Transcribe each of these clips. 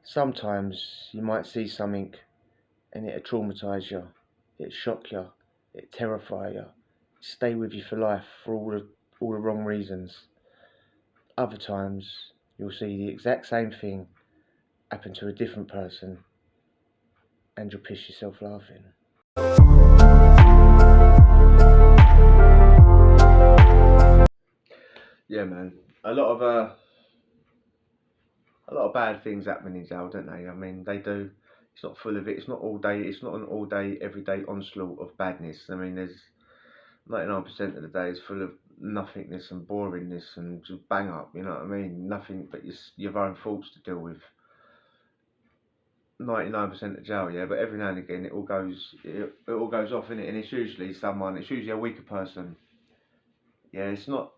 Sometimes you might see something and it'll traumatise you, it'll shock you, it'll terrify you, stay with you for life for all the wrong reasons. Other times you'll see the exact same thing happen to a different person and you'll piss yourself laughing. Yeah, man. A lot of bad things happen in jail, don't they? I mean, they do. It's not full of it. It's not all day. It's not an all day, everyday onslaught of badness. I mean, there's 99% of the day is full of nothingness and boringness and just bang up. You know what I mean? Nothing but your own thoughts to deal with. 99% of jail, yeah. But every now and again, it all goes off, innit? And it's usually a weaker person. Yeah, it's not.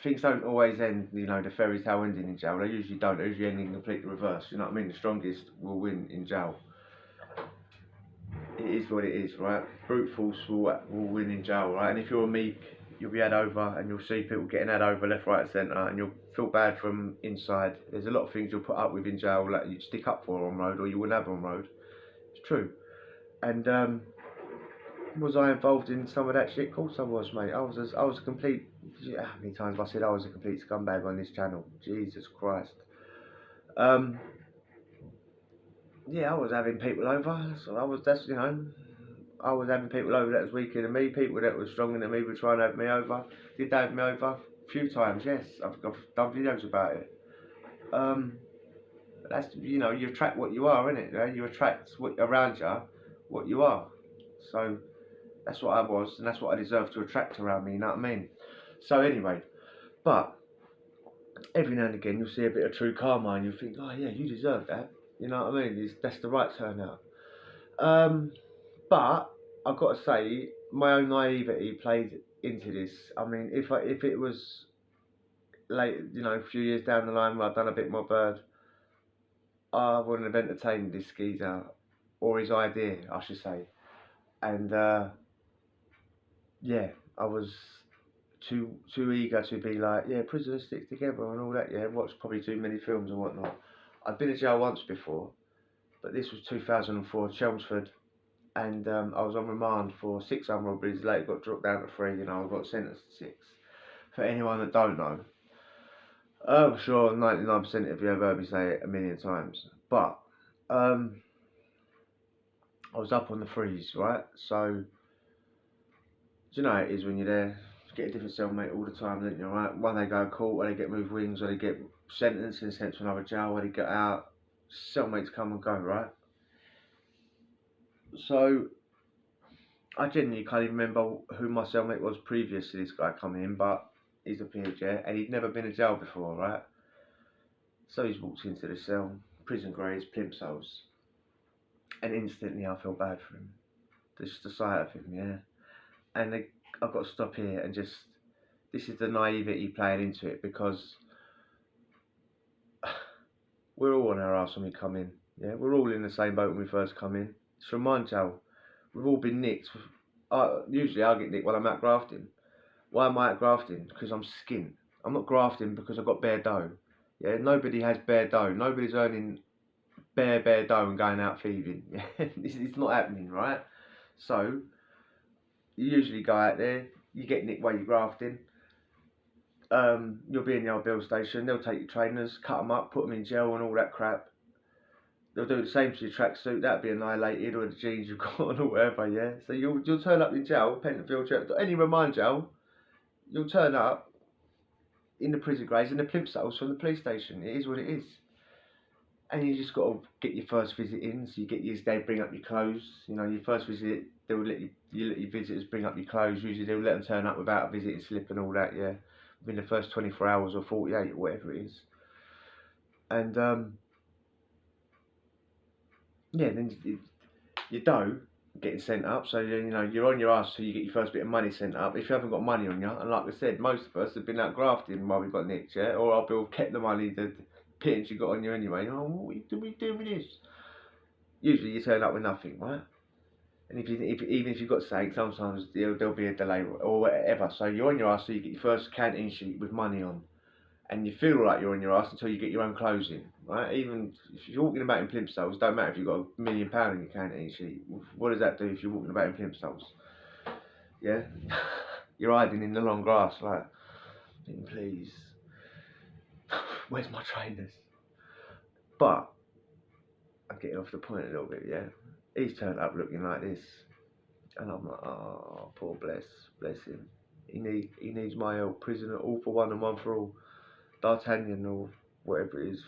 Things don't always end, the fairy tale ending in jail. They usually don't. They usually end in complete reverse. You know what I mean? The strongest will win in jail. It is what it is, right? Brute force will win in jail, right? And if you're a meek, you'll be had over, and you'll see people getting had over left, right, and centre, and you'll feel bad from inside. There's a lot of things you'll put up with in jail that you'd stick up for on road, or you wouldn't have on road. It's true. And was I involved in some of that shit? Of course I was, mate. I was a complete. How many times have I said I was a complete scumbag on this channel? Jesus Christ. Yeah, I was having people over. So I was having people over that was weaker than me. People that were stronger than me were trying to have me over. Did they have me over? A few times, yes. I've done videos about it. That's you attract what you are, innit? You attract what around you, what you are. So that's what I was, and that's what I deserve to attract around me. You know what I mean? So anyway, but every now and again you'll see a bit of true karma, and you think, oh yeah, you deserve that. You know what I mean? That's the right turnout. But I've got to say, my own naivety played into this. I mean, if it was late, a few years down the line where I'd done a bit more bird, I wouldn't have entertained this geezer, or his idea, I should say. And yeah, I was too eager to be like, yeah, prisoners stick together and all that. Yeah, watched probably too many films and whatnot. I'd been in jail once before, but this was 2004, Chelmsford. And I was on remand for 6 armed robberies. Later got dropped down to 3. I got sentenced to 6. For anyone that don't know, I'm sure 99% of you have heard me say it a million times. But I was up on the freeze, right? So do you know how it is when you're there? You get a different cellmate all the time, don't you? Right? One they go to court, or they get moved wings, or they get sentenced and sent to another jail, or they get out. Cellmates come and go, right? So I genuinely can't even remember who my cellmate was previous to this guy coming in, but he's appeared, yeah, and he'd never been in jail before, right? So he's walked into the cell, prison greys, plimsolls, and instantly I felt bad for him. Just the sight of him, yeah. And I've got to stop here and just, this is the naivety playing into it, because we're all on our arse when we come in, yeah? We're all in the same boat when we first come in. It's from mine jail. We've all been nicked. Usually I get nicked while I'm out grafting. Why am I out grafting? Because I'm skint. I'm not grafting because I've got bare dough. Yeah, nobody has bare dough. Nobody's earning bare dough and going out thieving. Yeah, it's not happening, right? So you usually go out there, you get nicked while you're grafting. You'll be in the old bill station. They'll take your trainers, cut them up, put them in gel and all that crap. They'll do the same to your tracksuit. That'll be annihilated, or the jeans you've got on, or whatever. Yeah. So you'll turn up in jail, Pentonville jail, any remand jail. You'll turn up in the prison greys and the plimsolls from the police station. It is what it is. And you just got to get your first visit in. So you get they bring up your clothes. Your first visit, they will let your visitors bring up your clothes. Usually they'll let them turn up without a visiting slip and all that. Yeah, within the first 24 hours or 48 or whatever it is. And yeah, then your dough getting sent up, so you're on your ass till you get your first bit of money sent up. If you haven't got money on you, and like I said, most of us have been out grafting while we got nicked, yeah, or I'll be kept the money, the pittance you got on you anyway. Oh, what are we doing with this? Usually you turn up with nothing, right? And even if you've got something, sometimes there'll be a delay or whatever. So you're on your ass till you get your first canteen sheet with money on, and you feel like you're on your ass until you get your own clothes in. right? Even if you're walking about in plimsolls, don't matter if you've got £1 million in your canteen sheet. What does that do if you're walking about in plimsolls? Yeah, you're hiding in the long grass, like, please, where's my trainers? But I'm getting off the point a little bit. Yeah, he's turned up looking like this, and I'm like, oh, poor bless him. He needs my help. Prisoner, all for one and one for all. D'Artagnan or whatever it is.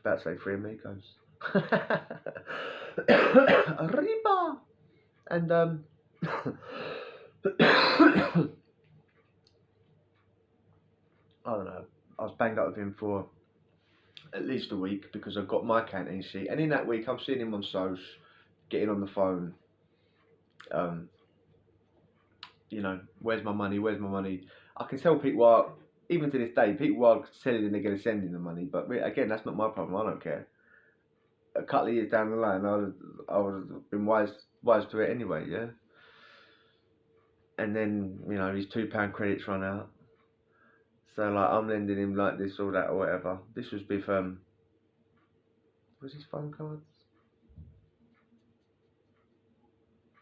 About to say three amigos. Arriba! And I don't know. I was banged up with him for at least a week because I've got my canteen sheet, and in that week I'm seeing him on social, getting on the phone. You know, where's my money? Where's my money? I can tell people are, even to this day, people are telling they're going to send in the money, but again, that's not my problem. I don't care. A couple of years down the line, I would have been wise to it anyway, yeah. And then his £2 credits run out, so like I'm lending him like this or that or whatever. This was with was his phone cards?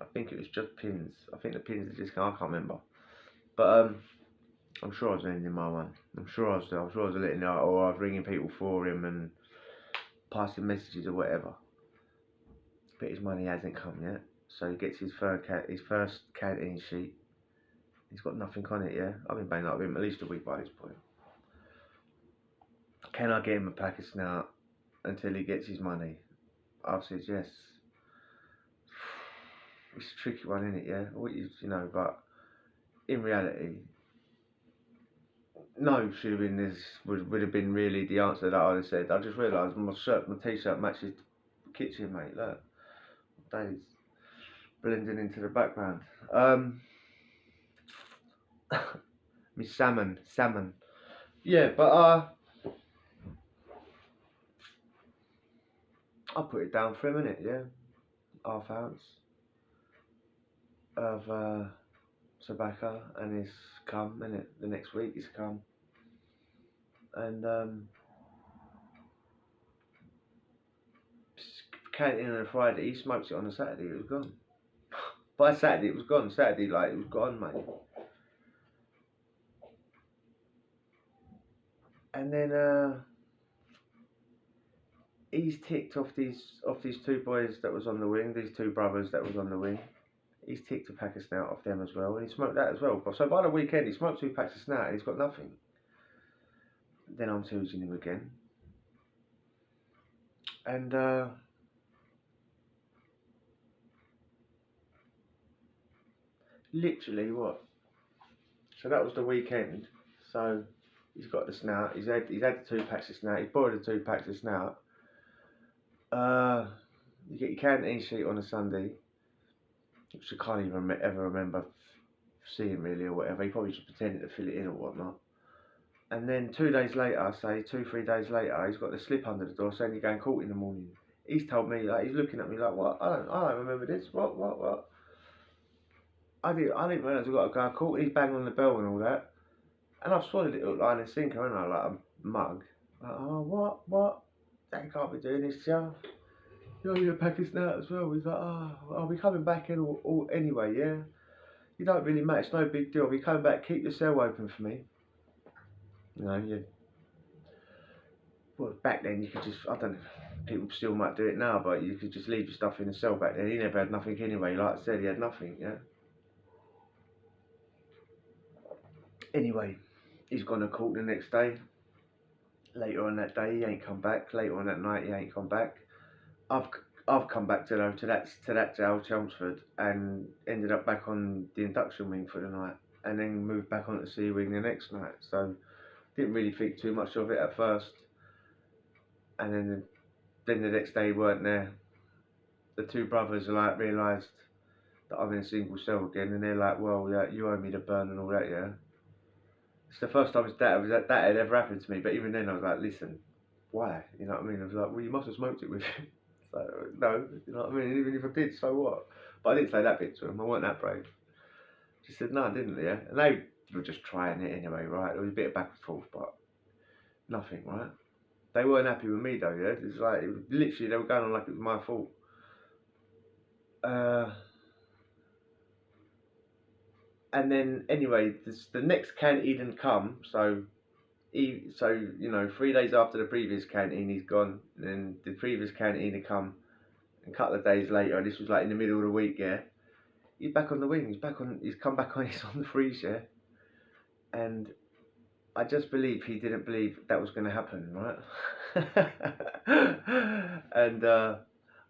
I think it was just pins. I think the pins are just I can't remember, but I'm sure I was lending my one. I'm sure I was letting out, or I was ringing people for him and passing messages or whatever. But his money hasn't come yet, so he gets his first canteen sheet. He's got nothing on it. Yeah, I've been banging up with him at least a week by this point. Can I get him a pack of snout until he gets his money? I've said yes. It's a tricky one, isn't it? Yeah, but in reality, no should have been this. Would have been really the answer that I'd have said. I just realised my t-shirt matches the kitchen, mate. Look, days blending into the background. Me salmon. Yeah, but I'll put it down for a minute. Yeah, ½ ounce of tobacco, and it's come, innit? The next week it's come, and canteen on a Friday. He smoked it on a Saturday. It was gone. By Saturday it was gone. Saturday, like, it was gone, mate. And then he's ticked off these two boys that was on the wing. These two brothers that was on the wing. He's ticked a pack of snout off them as well, and he smoked that as well. So by the weekend, he smoked 2 packs of snout, and he's got nothing. Then I'm teasing him again, and literally what? So that was the weekend. So he's got the snout. He's had the 2 packs of snout. He's borrowed the 2 packs of snout. You get your canteen sheet on a Sunday, which I can't even ever remember seeing really or whatever. He probably just pretended to fill it in or whatnot. And then 2 days later, say 2-3 days later, he's got the slip under the door saying you're going court in the morning. He's told me, like, he's looking at me like, what? I don't remember this. What? I didn't realise I've got to go to court. He's banging on the bell and all that. And I've swallowed it hook, line and sinker, haven't I, like a mug. Like, oh, what? They can't be doing this, yeah. You're going to pack his snout as well. He's like, I'll be coming back in all anyway, yeah. You don't really matter, it's no big deal. I'll be coming back, keep the cell open for me. Well, back then you could just, I don't know, people still might do it now, but you could just leave your stuff in the cell back then. He never had nothing anyway, like I said, he had nothing, yeah. Anyway, he's gone to court the next day. Later on that day, he ain't come back. Later on that night, he ain't come back. I've come back to that jail, Chelmsford, and ended up back on the induction wing for the night, and then moved back on the C wing the next night. So didn't really think too much of it at first, and then the next day he weren't there. The 2 brothers like realised that I'm in a single cell again, and they're like, well, yeah, you owe me the burn and all that, yeah. It's the first time that had ever happened to me, but even then I was like, listen, why? You know what I mean? I was like, well, you must have smoked it with him. So, no, you know what I mean? Even if I did, so what? But I didn't say that bit to him, I wasn't that brave. She said, no, I didn't, yeah. And they were just trying it anyway, right? There was a bit of back and forth, but nothing, right? They weren't happy with me though, yeah. It's like, literally, they were going on like it was my fault. And then anyway, the next canteen had come, so you know, 3 days after the previous canteen, he's gone. And then the previous canteen had come, and a couple of days later, this was like in the middle of the week, yeah. He's back on the wing. He's come back on. He's on the freeze, yeah. And I just believe he didn't believe that was going to happen, right? And a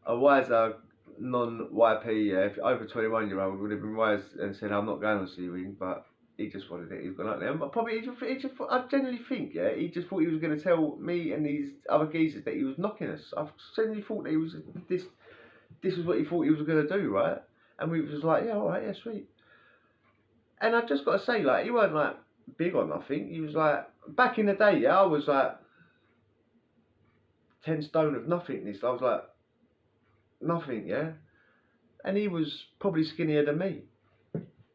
wiser non-YP, yeah, if over 21-year-old would have been wise and said, "I'm not going on C wing," but he just wanted it. He's gone up there. But probably I genuinely think, yeah, he just thought he was going to tell me and these other geezers that he was knocking us. I genuinely thought that he was this. This is what he thought he was going to do, right? And we was like, yeah, all right, yeah, sweet. And I just got to say, like, he weren't like big on nothing. He was like, back in the day, yeah, I was like 10 stone of nothingness. I was like, nothing, yeah. And he was probably skinnier than me.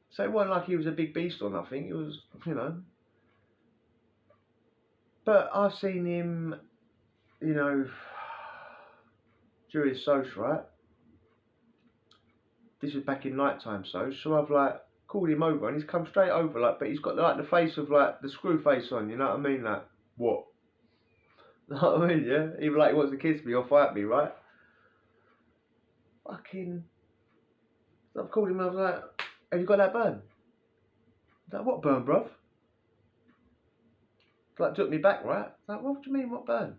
So it wasn't like he was a big beast or nothing. It was, you know. But I've seen him, you know, during social, right? This was back in nighttime, so I've like called him over, and he's come straight over, like, but he's got like the face of like the screw face on, you know what I mean? Like, what? You know what I mean? Yeah, even like he wants to kiss me or fight me, right? Fucking, I've called him and I was like, "Have you got that burn?" Like, "What burn, bruv?" Like, took me back, right? Like, "What do you mean, what burn?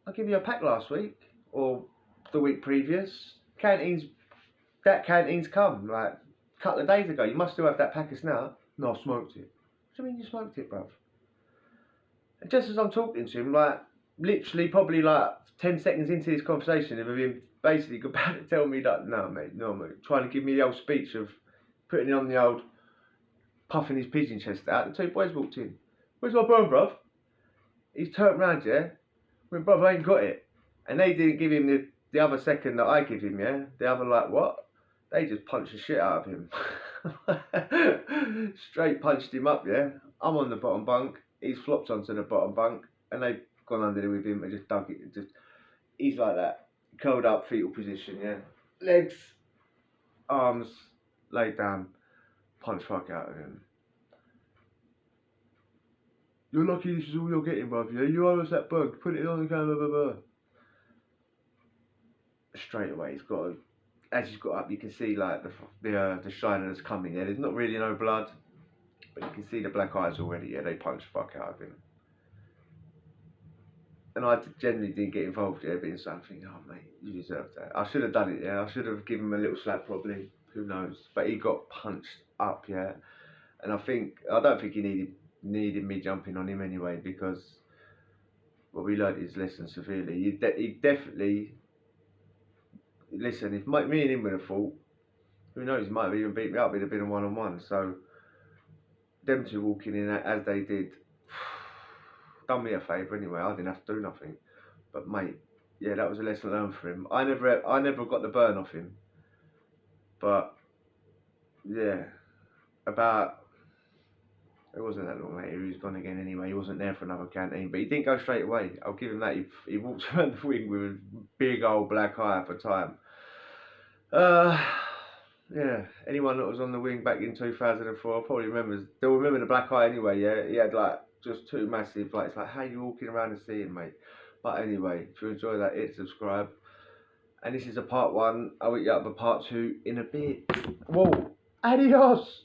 I gave you a pack last week or the week previous. That canteen's come like a couple of days ago. You must still have that package now." "No, I smoked it." "What do you mean you smoked it, bruv?" And just as I'm talking to him, like, literally probably like 10 seconds into this conversation of him basically about to tell me that, "No, mate, trying to give me the old speech of putting it on the old, puffing his pigeon chest out. The two boys walked in. "Where's my burn, bruv?" He's turned round, yeah, went, "Bruv, I ain't got it." And they didn't give him the other second that I give him, yeah. The other, like, what? They just punched the shit out of him. Straight punched him up, yeah. I'm on the bottom bunk. He's flopped onto the bottom bunk, and they've gone under there with him and just dug it. He's like that, curled up, fetal position, yeah. Legs, arms, laid down, punch fuck out of him. "You're lucky this is all you're getting, bruv, yeah? You owe us that bug. Put it on the camera, blah, blah, blah." Straight away, as he's got up, you can see like the shiner that's coming. Yeah, there's not really no blood, but you can see the black eyes already. Yeah, they punch the fuck out of him. And I generally didn't get involved. Yeah, being something. "Oh mate, you deserve that." I should have done it. Yeah, I should have given him a little slap probably. Who knows? But he got punched up. Yeah, and I don't think he needed me jumping on him anyway, because well, we learnt his lesson severely. He definitely, listen, if me and him would have fought, who knows, he might have even beat me up. It'd have been a one-on-one. So them two walking in as they did, done me a favour anyway. I didn't have to do nothing. But mate, yeah, that was a lesson learned for him. I never got the burn off him. But yeah, it wasn't that long later. He was gone again anyway. He wasn't there for another canteen, but he didn't go straight away. I'll give him that. He walked around the wing with a big old black eye for time. Yeah, anyone that was on the wing back in 2004 probably remembers. They'll remember the black eye anyway. Yeah, he had like just two massive, like, it's like, how you walking around the scene, mate? But anyway, if you enjoy that, hit subscribe. And this is a part one. I'll hit you up a part two in a bit. Whoa, adios.